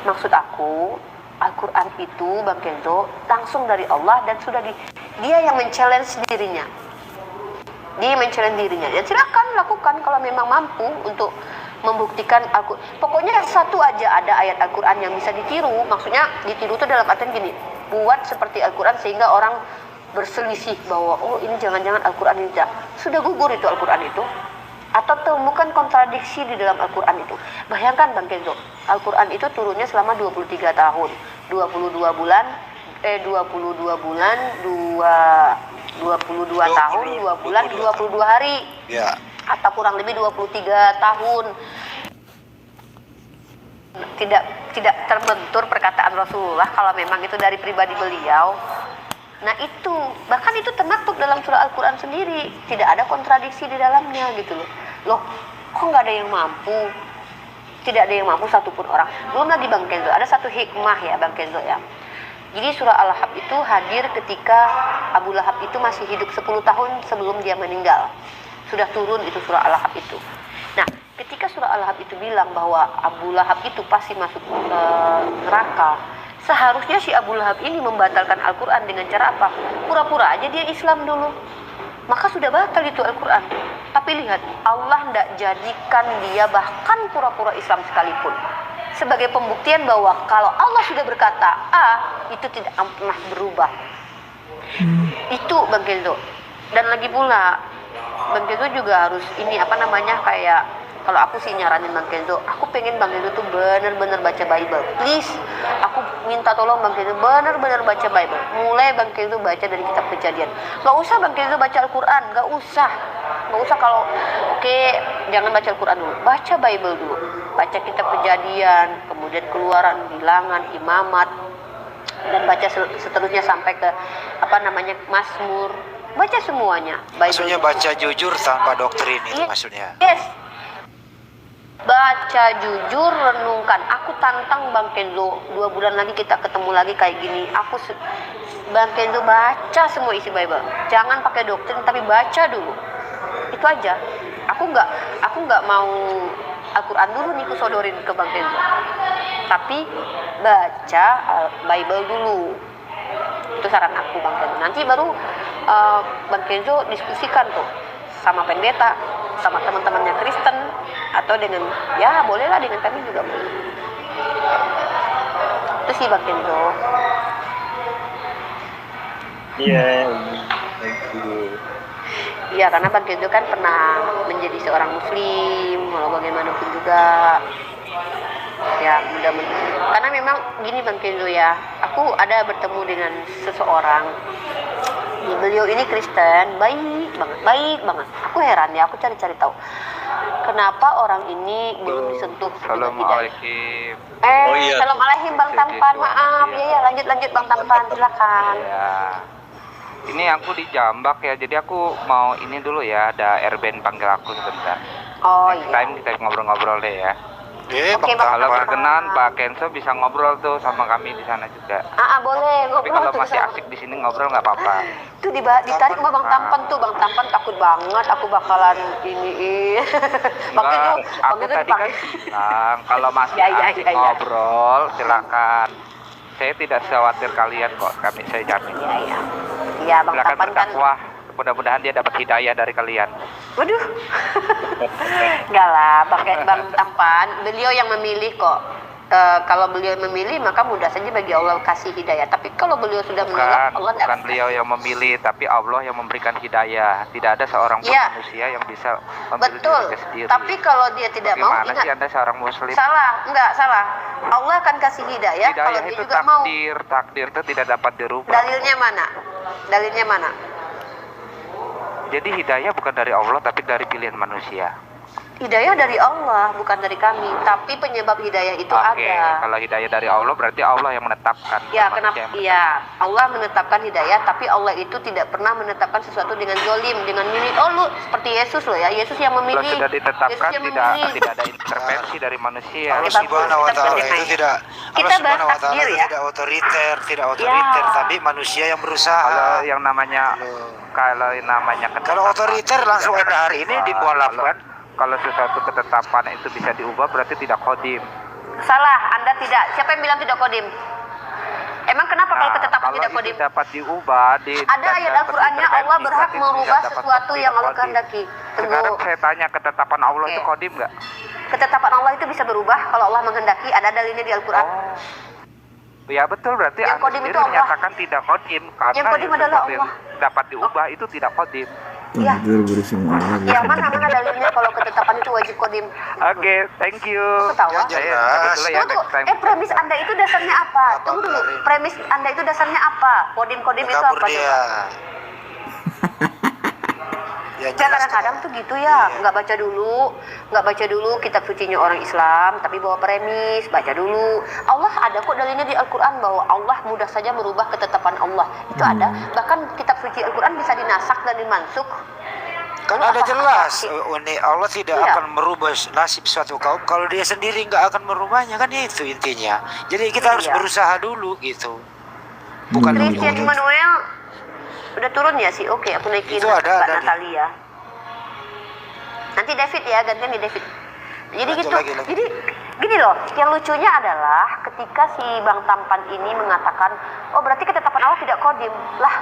Maksud aku, Al-Quran itu Bang Kenzo langsung dari Allah dan dia yang men-challenge dirinya. Dia men-challenge dirinya. Ya silakan lakukan kalau memang mampu untuk membuktikan Al-Quran. Pokoknya satu aja ada ayat Al-Quran yang bisa ditiru. Maksudnya ditiru itu dalam artian gini, buat seperti Al-Quran sehingga orang berselisih bahwa oh ini jangan-jangan Al-Quran ini tidak. Sudah gugur itu Al-Quran itu. Atau temukan kontradiksi di dalam Al-Quran itu. Bayangkan Bang Kenzo, Al-Quran itu turunnya selama 23 tahun, 22 bulan, 22 bulan, 22 tahun, 2 bulan, 22 hari. Ya. Atau kurang lebih 23 tahun. Tidak terbentur perkataan Rasulullah kalau memang itu dari pribadi beliau. Nah itu, bahkan itu termaktub dalam surah Al-Quran sendiri. Tidak ada kontradiksi di dalamnya gitu loh. Loh, kok nggak ada yang mampu? Tidak ada yang mampu satupun orang. Belum lagi Bang Kenzo, ada satu hikmah ya Bang Kenzo ya. Jadi surah Al-Lahab itu hadir ketika Abu Lahab itu masih hidup 10 tahun sebelum dia meninggal. Sudah turun itu surah Al-Lahab itu. Nah, ketika surah Al-Lahab itu bilang bahwa Abu Lahab itu pasti masuk neraka, seharusnya si Abu Lahab ini membatalkan Al-Quran dengan cara apa? Pura-pura aja dia Islam dulu. Maka sudah batal itu Al-Quran. Tapi lihat, Allah tidak jadikan dia bahkan pura-pura Islam sekalipun sebagai pembuktian bahwa kalau Allah sudah berkata A, itu tidak pernah berubah. Itu Bang Kenzo. Dan lagi pula Bang Kenzo juga harus kayak kalau aku sih nyaranin Bang Kenzo, aku pengen Bang Kenzo tuh benar-benar baca Bible. Please, aku minta tolong Bang Kenzo benar-benar baca Bible. Mulai Bang Kenzo baca dari kitab Kejadian. Gak usah Bang Kenzo baca Al-Quran, gak usah kalau jangan baca Al-Quran dulu. Baca Bible dulu. Baca kitab Kejadian, kemudian Keluaran, Bilangan, Imamat, dan baca seterusnya sampai ke Mazmur. Baca semuanya. Bible Maksudnya dulu. baca jujur tanpa doktrin itu maksudnya. Yes. Baca jujur, renungkan. Aku tantang Bang Kenzo, 2 bulan lagi kita ketemu lagi kayak gini. Bang Kenzo baca semua isi Bible. Jangan pakai doktrin tapi baca dulu. Itu aja. Aku nggak mau Al-Quran dulu nih aku sodorin ke Bang Kenzo. Tapi baca Bible dulu. Itu saran aku Bang Kenzo. Nanti baru Bang Kenzo diskusikan tuh sama pendeta, sama teman-temannya Kristen, atau dengan bolehlah dengan kami juga boleh. Itu sih Bang Kenzo. Iya, thank you. Iya, karena Bang Kenzo kan pernah menjadi seorang muslim, walau bagaimanapun juga. Ya, mudah-mudahan. Karena memang gini Bang Kenzo ya, aku ada bertemu dengan seseorang. Beliau ini Kristen, baik banget. Aku heran ya, aku cari-cari tahu. Kenapa orang ini belum disentuh dengan hidayah? Assalamualaikum. Assalamualaikum Bang Tampan, maaf. Ya, lanjut Bang Tampan, silakan. Ya. Ini aku di Jambak ya, jadi aku mau ini dulu ya, ada Erben panggil aku sebentar. Oh Next iya. time kita ngobrol-ngobrol deh ya. Oke, Bang. Kalau berkenan Pak Kenzo bisa ngobrol tuh sama kami di sana juga. Boleh Tapi ngobrol kalau tuh masih sama. asik di sini ngobrol nggak apa-apa. Tuh ditarik sama Bang Tampan tuh, Bang Tampan takut banget aku bakalan ini. Enggak, aku tadi kan bilang kalau masih asik ngobrol silakan. Saya tidak khawatir kalian kok, saya jamin. Iya, Bang Silakan Tampan kan. berdakwah. Mudah-mudahan dia dapat hidayah dari kalian. Waduh. Enggak lah, Bang Tampan, beliau yang memilih kok. Kalau beliau memilih maka mudah saja bagi Allah kasih hidayah. Tapi kalau beliau sudah menolak, Allah tidak. Bukan beliau yang memilih, tapi Allah yang memberikan hidayah. Tidak ada seorang pun manusia yang bisa memilih dirinya sendiri. Tapi kalau dia tidak mau, Gimana ingat. sih Anda seorang muslim? Salah. Allah akan kasih hidayah kalau dia itu juga mau. takdir itu tidak dapat dirubah. Dalilnya mana? Jadi hidayah bukan dari Allah tapi dari pilihan manusia. Hidayah dari Allah, bukan dari kami. Tapi penyebab hidayah itu ada. Kalau hidayah dari Allah berarti Allah yang menetapkan. Ya, kenapa? Iya, Allah menetapkan hidayah, tapi Allah itu tidak pernah menetapkan sesuatu dengan zolim, dengan milih. Oh, lu seperti Yesus loh ya, Yesus yang memilih. Kalau sudah ditetapkan tidak ada intervensi dari manusia. Allah Subhanahu wa taala itu tidak tidak otoriter, tapi manusia yang berusaha. Kalau otoriter langsung hari ini dimualafkan. Kalau sesuatu ketetapan itu bisa diubah berarti tidak kodim. Salah, Anda tidak. Siapa yang bilang tidak kodim? Emang kenapa kalau ketetapan kalau tidak itu kodim? dapat diubah Ada ayat Al-Qur'annya Allah berhak merubah sesuatu yang Allah kehendaki. Sekarang saya tanya, ketetapan Allah Oke. itu kodim nggak? Ketetapan Allah itu bisa berubah kalau Allah menghendaki, ada dalilnya di Al-Qur'an. Ya betul, berarti Yang Anda kodim sendiri itu Allah. menyatakan tidak kodim karena Yang kodim adalah sesuatu yang Allah. dapat diubah itu tidak kodim. Ya. Betul bersama Allah. Yang mana dalilnya kalau ketetapan itu wajib kodim? Oke, thank you. Ketawa. Ya, Saya jelas. cabut dulu ya, Tunggu, next time. premis Anda itu dasarnya apa? Tunggu dulu, Garing. premis Anda itu dasarnya apa? Kodim-kodim itu Kabur apa? dia. Coba? Ya, Ya jelas kadang-kadang tuh. tuh gitu ya, nggak baca dulu kitab sucinya orang Islam, tapi bawa premis, baca dulu. Allah ada kok dalilnya di Al-Quran bahwa Allah mudah saja merubah ketetapan Allah. Itu ada, bahkan kitab suci Al-Quran bisa dinasak dan dimansuk. Kan Lalu ada apa- jelas apa- Allah tidak Iya. akan merubah nasib suatu kaum kalau dia sendiri nggak akan merubahnya, kan itu intinya. Jadi kita harus Iya. berusaha dulu gitu. Bukan Christian Immanuel udah turun ya sih? Oke, aku naikin Itu ada Mbak di- Natalia. Nanti David ya, gantian nih David. Jadi Lanjut gitu. lagi. Jadi gini loh, yang lucunya adalah ketika si Bang Tampan ini mengatakan, oh berarti ketetapan Allah tidak kodim. Lah,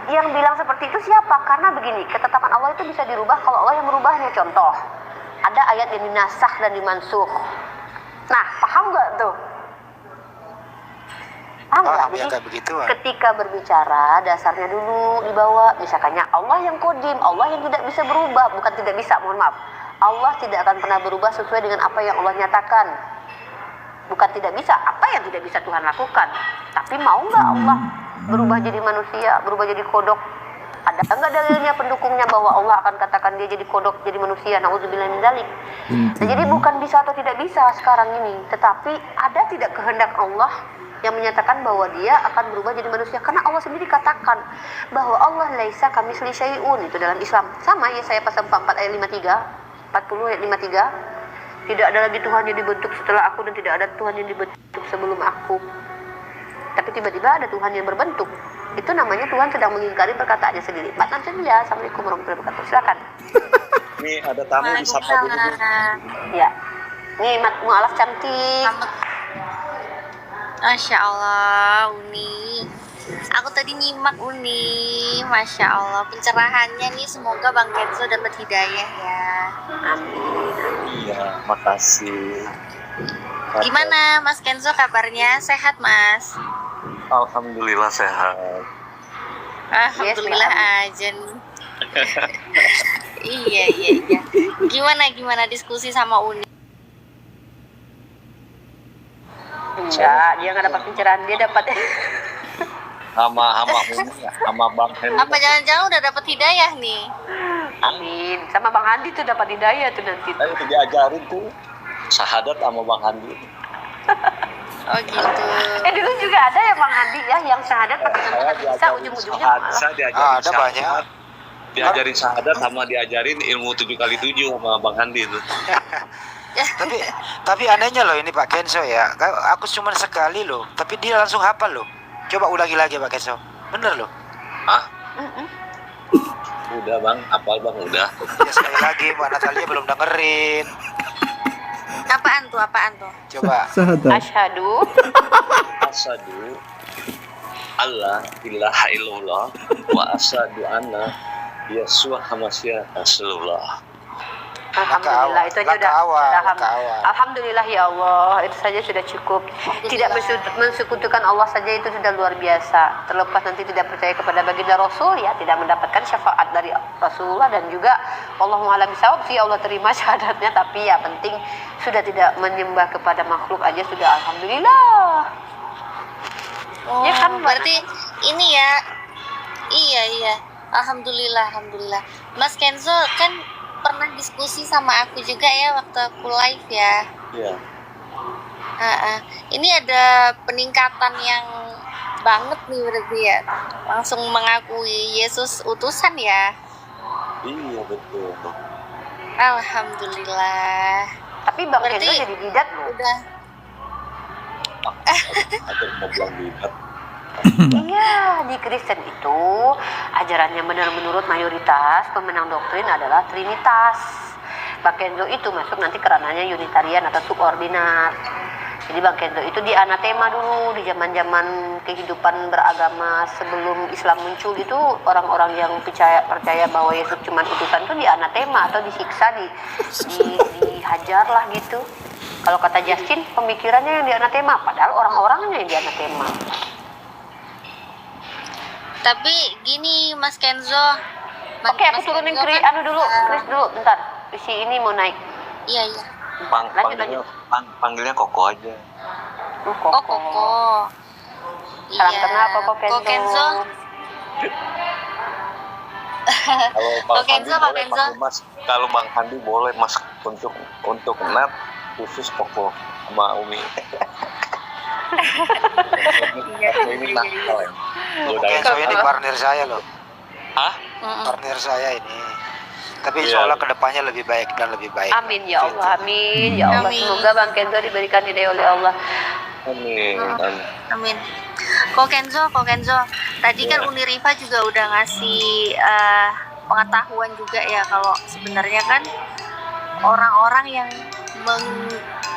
yang bilang seperti itu siapa? Karena begini, ketetapan Allah itu bisa dirubah kalau Allah yang merubahnya. Contoh, ada ayat yang dinasakh dan dimansuh. Nah, paham nggak tuh? Paham nggak? Paham ya Jadi, kayak begitu. ketika berbicara dasarnya dulu dibawa, misalkannya Allah yang kodim, Allah yang tidak bisa berubah, bukan tidak bisa, mohon maaf, Allah tidak akan pernah berubah sesuai dengan apa yang Allah nyatakan. Bukan tidak bisa, apa yang tidak bisa Tuhan lakukan, tapi mau nggak Allah berubah jadi manusia, berubah jadi kodok? Ada nggak dalilnya pendukungnya bahwa Allah akan katakan dia jadi kodok, jadi manusia? Nauzubillah min dzalik. Nah, jadi bukan bisa atau tidak bisa sekarang ini, tetapi ada tidak kehendak Allah yang menyatakan bahwa dia akan berubah jadi manusia, karena Allah sendiri katakan bahwa Allah laisa kamitsli syai'un, itu dalam Islam. Sama ya, saya pasal 44 ayat 40 ayat 53. Tidak ada lagi Tuhan yang dibentuk setelah aku dan tidak ada Tuhan yang dibentuk sebelum aku. Tapi tiba-tiba ada Tuhan yang berbentuk. Itu namanya Tuhan sedang mengingkari perkataannya sendiri. Pak Alhamdulillah. Assalamualaikum warahmatullahi wabarakatuh. Silakan. Ini ada tamu disapa dulu. Ya. Nih Mu'alaf cantik. Masya Allah, Uni. Aku tadi nyimak Uni. Masya Allah, pencerahannya nih, semoga Bang Kenzo dapat hidayah ya. Amin. Iya, makasih. Gimana Mas Kenzo kabarnya? Sehat Mas? Alhamdulillah sehat. Alhamdulillah aja nih. Iya. Gimana diskusi sama Uni? Enggak, dia nggak dapat pencerahan, dia dapat Sama Uni, sama Bang Henry. Apa jangan-jangan udah dapat hidayah nih? amin. Sama Bang Handi tuh dapat hidayah tuh nanti. Saya udah diajarin tuh syahadat sama Bang Handi. Oh gitu. Dulu juga ada ya Bang Handi ya yang syahadat pakai Saya kata bisa diajarin ujung-ujungnya syahadat, malah. saya diajarin Ada syahadat. banyak. Diajarin syahadat sama diajarin ilmu 7x7 sama Bang Handi itu. Tapi anehnya loh ini Pak Kenzo ya. Aku cuma sekali loh, tapi dia langsung hafal loh. Coba ulangi lagi Pak Kenzo. Bener loh. Ah? Udah Bang, apal Bang, udah. Ya sekali lagi Mbak Natalia belum dengerin. Apaan tuh? Coba. Sahadat. Asyhadu Asyhadu alla ilaha illallah wa asyhadu anna Yeshua Hamasya Rasulullah. Alhamdulillah, itu aja Langkah udah awal, paham. langkah awal. Alhamdulillah ya Allah, itu saja sudah cukup. Tidak mensekutukan Allah saja itu sudah luar biasa. Terlepas nanti tidak percaya kepada baginda Rasul ya, tidak mendapatkan syafaat dari Rasulullah, dan juga Allahu a'lam bishawab sih Allah terima syahadatnya, tapi ya penting sudah tidak menyembah kepada makhluk aja sudah alhamdulillah. Oh, Ya kan, Mbak? berarti ini ya. Iya. Alhamdulillah. Mas Kenzo kan pernah diskusi sama aku juga ya waktu aku live ya. Iya. Ini ada peningkatan yang banget nih berarti ya. Langsung mengakui Yesus utusan ya. Iya betul. Alhamdulillah. Tapi Bang Berarti- Hendro jadi bidat loh. Udah. Atau mau bilang bidat. Iya, di Kristen itu ajarannya benar menurut mayoritas pemenang doktrin adalah Trinitas. Pak Kenzo itu masuk nanti kerananya Unitarian atau subordinat. Jadi Bang Kenzo itu di anatema dulu di zaman-zaman kehidupan beragama sebelum Islam muncul itu orang-orang yang percaya bahwa Yesus cuma utusan itu di anatema atau disiksa, dihajar lah gitu. Kalau kata Justin pemikirannya yang di anatema, padahal orang-orangnya yang di anatema. Tapi gini Mas Kenzo. Oke, aku turunin Chris dulu, bentar. Si ini mau naik. Iya. Panggilnya Koko aja. Oh, Koko. Salam kenal Koko Kenzo. Kalau Bang Handi boleh Mas untuk Nat khusus Koko sama Umi. Ini nakal ya. Kenzo ini partner saya loh. Hah? Partner saya ini. Tapi insya Allah kedepannya lebih baik dan lebih baik. Amin ya Allah, amin ya Allah. Semoga Bang Kenzo diberikan hidayah oleh Allah. Amin. Kok Kenzo, tadi kan Uniriva juga udah ngasih pengetahuan juga ya kalau sebenarnya kan orang-orang yang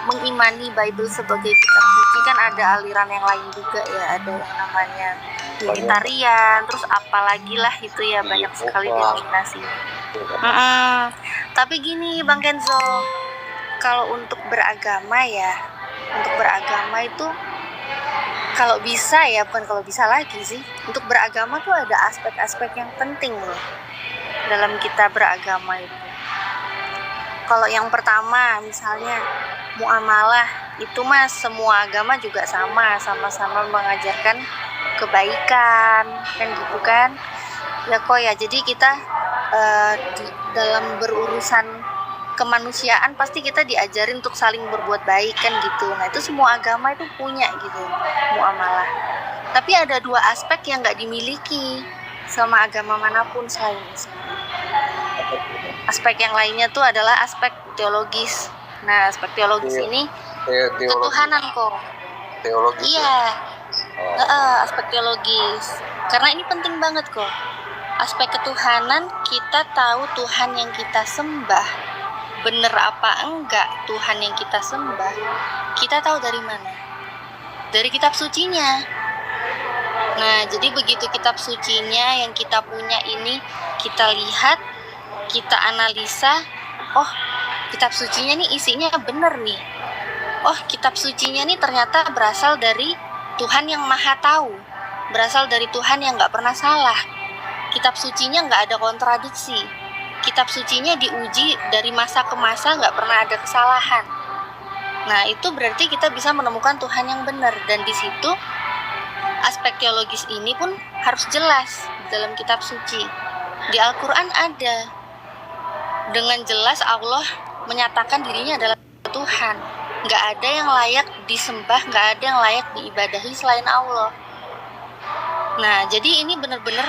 mengimani Bible sebagai kitab suci kan ada aliran yang lain juga ya, ada yang namanya Unitarian, terus apalagi lah itu ya, banyak sekali denominasi. Tapi gini Bang Kenzo, kalau untuk beragama itu kalau bisa ya, bukan kalau bisa lagi sih, untuk beragama tuh ada aspek-aspek yang penting loh dalam kita beragama itu. Kalau yang pertama misalnya muamalah, itu mas semua agama juga sama-sama mengajarkan kebaikan kan gitu kan ya kok ya. Jadi kita dalam berurusan kemanusiaan pasti kita diajarin untuk saling berbuat baik kan gitu. Nah itu semua agama itu punya gitu muamalah. Tapi ada dua aspek yang nggak dimiliki sama agama manapun selain Islam. Aspek yang lainnya tuh adalah aspek teologis. Nah aspek teologis ini ketuhanan kok. Teologis. Iya. Aspek teologis. Karena ini penting banget kok. Aspek ketuhanan, kita tahu Tuhan yang kita sembah bener apa enggak Tuhan yang kita sembah, kita tahu dari mana? Dari kitab sucinya. Nah, jadi begitu kitab sucinya yang kita punya ini kita lihat, kita analisa, oh kitab sucinya nih isinya bener nih. Oh kitab sucinya nih ternyata berasal dari Tuhan yang maha tahu, berasal dari Tuhan yang gak pernah salah. Kitab sucinya gak ada kontradiksi. Kitab sucinya diuji dari masa ke masa, gak pernah ada kesalahan. Nah itu berarti kita bisa menemukan Tuhan yang benar. Dan di situ aspek teologis ini pun harus jelas dalam kitab suci. Di Al-Quran ada, dengan jelas Allah menyatakan dirinya adalah Tuhan. Gak ada yang layak disembah, gak ada yang layak diibadahi selain Allah. Nah jadi ini benar-benar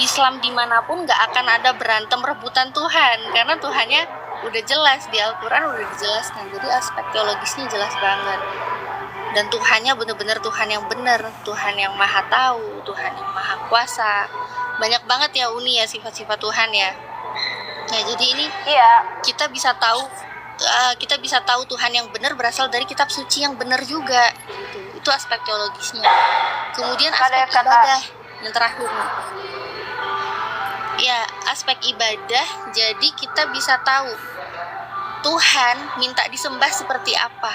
Islam dimanapun gak akan ada berantem rebutan Tuhan, karena Tuhannya udah jelas di Al-Quran, udah dijelaskan. Jadi aspek teologisnya jelas banget. Dan Tuhannya benar-benar Tuhan yang benar, Tuhan yang maha tahu, Tuhan yang maha kuasa. Banyak banget ya Uni ya sifat-sifat Tuhan ya. Nah jadi ini kita bisa tahu Tuhan yang benar berasal dari kitab suci yang benar juga. Itu aspek teologisnya. Kemudian aspek ibadah yang terakhir nih. Ya, aspek ibadah, jadi kita bisa tahu Tuhan minta disembah seperti apa.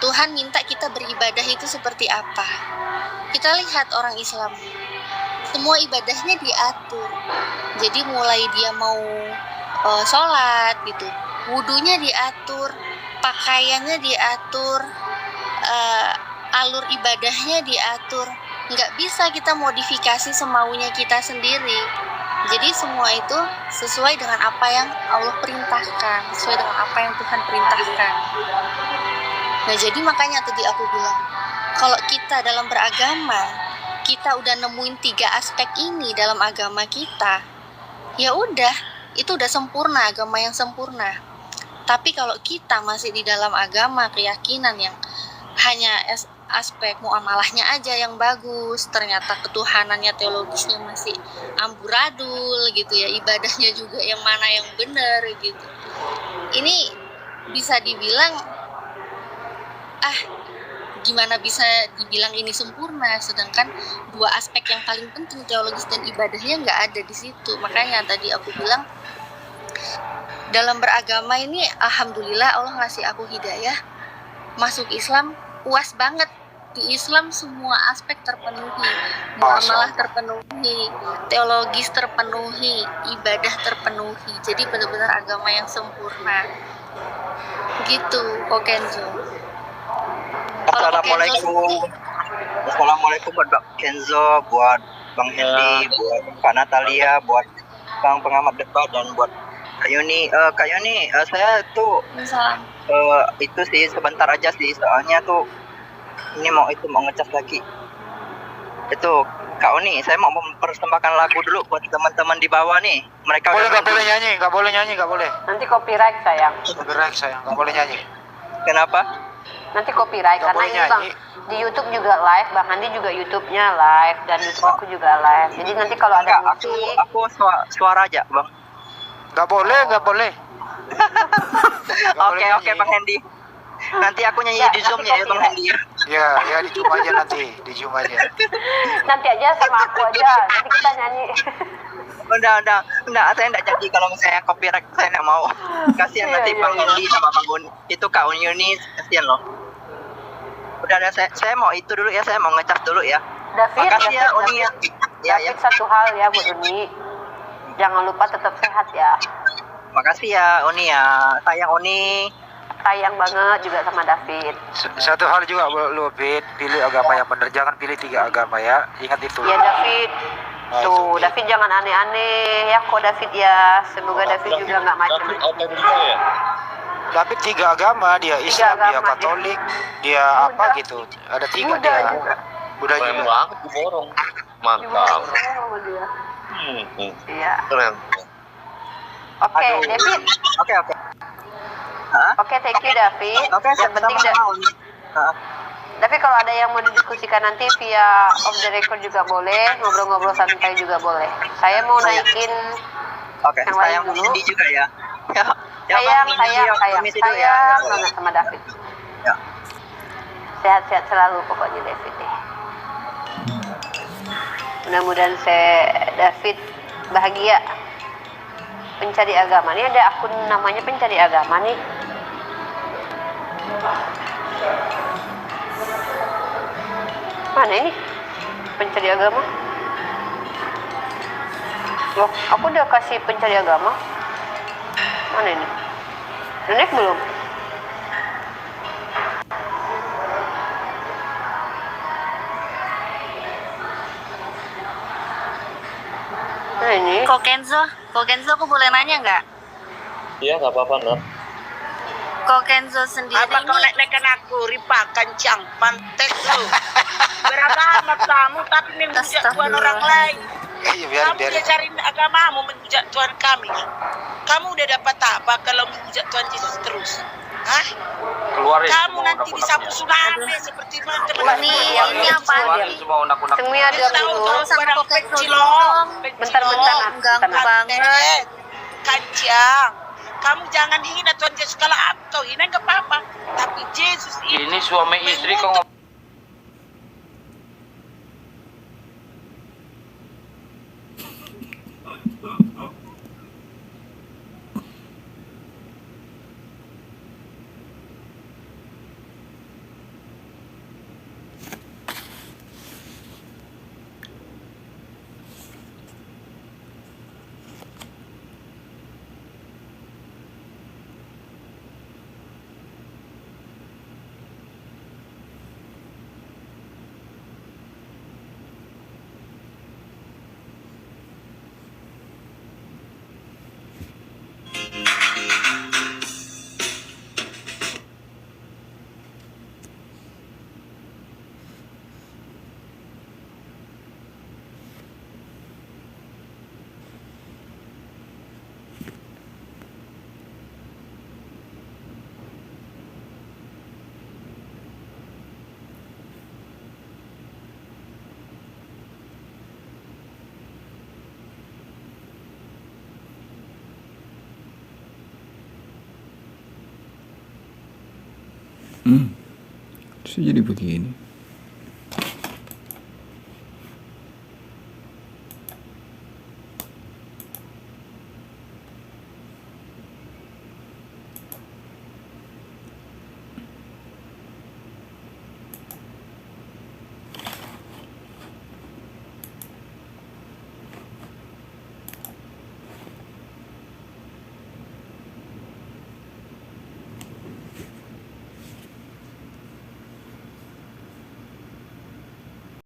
Tuhan minta kita beribadah itu seperti apa. Kita lihat orang Islam, semua ibadahnya diatur. Jadi mulai dia mau sholat gitu, wudunya diatur, pakaiannya diatur, alur ibadahnya diatur. Nggak bisa kita modifikasi semaunya kita sendiri. Jadi semua itu sesuai dengan apa yang Allah perintahkan, sesuai dengan apa yang Tuhan perintahkan. Nah jadi makanya tadi aku bilang, kalau kita dalam beragama, kita udah nemuin 3 aspek ini dalam agama kita, ya udah, itu udah sempurna, agama yang sempurna. Tapi kalau kita masih di dalam agama keyakinan yang hanya aspek muamalahnya aja yang bagus, ternyata ketuhanannya teologisnya masih amburadul gitu ya, ibadahnya juga yang mana yang benar gitu. Ini bisa dibilang gimana bisa dibilang ini sempurna, sedangkan dua aspek yang paling penting, teologis dan ibadahnya, nggak ada di situ. Makanya tadi aku bilang, dalam beragama ini alhamdulillah Allah ngasih aku hidayah masuk Islam, puas banget. Di Islam semua aspek terpenuhi, muamalah terpenuhi, teologis terpenuhi, ibadah terpenuhi. Jadi benar-benar agama yang sempurna. Gitu, Kok Kenzo. Assalamualaikum buat Bang Kenzo, buat Bang Hendy, buat Kak Natalia, buat Bang pengamat debat, dan buat Kak Yuni. Saya tuh itu sih sebentar aja sih, soalnya tuh ini mau ngecas lagi. Itu Kak Uni, saya mau mempersembahkan lagu dulu buat teman-teman di bawah nih. Mereka nggak boleh nyanyi. Nanti copyright sayang. Nggak boleh nyanyi. Kenapa? Nanti copyright Nggak karena boleh ini Bang nyanyi. di YouTube juga live, Bang Andi juga YouTube-nya live dan YouTube aku juga live. Jadi nanti kalau ada Enggak, musik, aku suara aja, Bang. Nggak boleh. Oke, Bang Hendy. Nanti aku nyanyi Ya, di Zoom nanti ya, Bang Hendy. Ya di Zoom aja nanti. nanti aja sama aku aja. Nanti kita nyanyi. Udah, saya enggak janji kalau misalnya copyright, saya enggak mau. Kasihan nanti Bang Hendy sama Bang Uni. Itu Kak Uni, kasihan loh. Udah, saya mau itu dulu ya, saya mau ngecas dulu ya. David, Makasih ya Uni ya. David, satu hal ya Bu Uni. Jangan lupa tetap sehat ya. Makasih ya Uni ya. Sayang Uni. Sayang banget juga sama David. Satu hal juga lu pilih agama yang benar, jangan pilih 3 agama ya. Ingat itu. Ya David. Tuh, David jangan aneh-aneh ya kok David ya. Semoga David juga nggak macam-macam. David 3 agama, dia Islam, dia Katolik, dia apa gitu. Ada 3 dia. Buddha Keren juga. banget diborong. Mantap. Iya. Keren. Oke, David. Oke. Hah? Oke, thank you David. Oke, Yang penting Uni. tapi kalau ada yang mau didiskusikan nanti via off the record juga boleh, ngobrol-ngobrol santai juga boleh. Saya mau naikin Oke, yang lain sayang dulu. Hendy juga ya. sayang permisi dulu ya. banget sama David. Ya. Sehat-sehat selalu pokoknya David deh. Mudah-mudahan David bahagia. Pencari agama. Ini ada akun namanya pencari agama nih. Mana ini? Pencari agama. Loh, aku udah kasih pencari agama. Mana ini? Udah naik belum? Mana ini? Kok Kenzo aku boleh nanya nggak? Iya, nggak apa-apa, Nat. Kok Kenzo sendiri Apa kau ini naik-naikan aku, Ripa, kancang, pantek lu. Beragama kamu, tapi menghujat Tuhan orang lain. Iya, biarin. Kamu dia cari agamamu, menghujat Tuhan kami. Kamu udah dapat apa kalau menghujat Tuhan Yesus terus? Hah? Keluarin Kamu semua nanti unek-uneknya. disapu tsunami seperti teman-teman. ini apa Keluarin nih? semua unek-uneknya. Semua ada Tahu dulu. tahu Sama barang Kok Kenzo pencilong, dong. Bentar, Ganggu banget. Kancang. Kamu jangan hina Tuhan Yesus. Kalau kau hina nggak apa-apa. Tapi Yesus Ini suami istri kok ngomong. Bisa jadi begini.